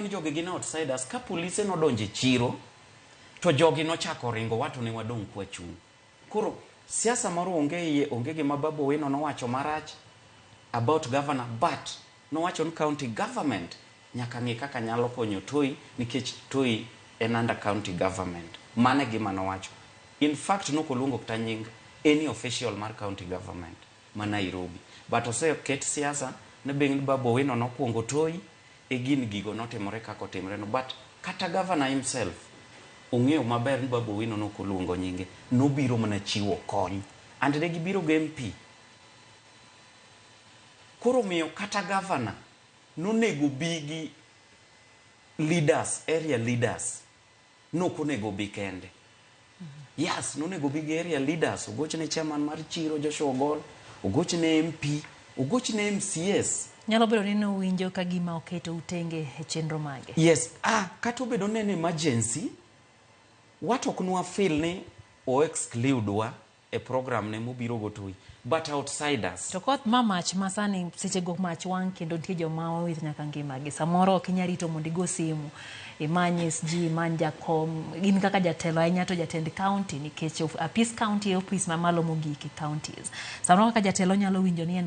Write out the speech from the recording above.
ni jogi gin outsiders. Ka polise nodonje chiro to jogi nochako ringo watu ni wadong kwa chung. Koro siasa moro onge gima Babu Owino nowacho marach about governor, but nowacho ni county government nyaka ng'i kaka nyalo konyo Toi nikech Toi en under county government. Mane gima nowacho. In fact nokoluongo kata nying any official mar county government ma Nairobi. But oseket siasa ne beng Babu Owino nokuongo Toi e gin gigo notimore kako timre no. But kata governor himself ong'eyo maber ni Babu Owino nokoluongo nyinge, nobiro mana chiwo kony, and ne gibiro go MP. Koro miyo kata governor nonego bigi leaders, area leaders, nokonego bi kende. Yes, nonego bigi area leaders, ogochne chairman mar chiro Joshua Ogol, ogochne MP, ogochne MCS. Nyalo bedo ni nowinjo ka gima oketo utenge e chenro mage. Yes, kata obedo ni en emergency, watu ok feel ni o exclude wa e program ne mobiro go Toi, but outsiders. To koth mamach masani seche go mach wang kendo nitie joma owito nyaka ngimagi. Samoro ok inyal rito mondo igo simu imanyis ji man jakom gin kaka jatelo ahinya to jatend county nikech apis county e opis mamalo mogik e counties. Samoro kaka jatelo nyalo winjo ni en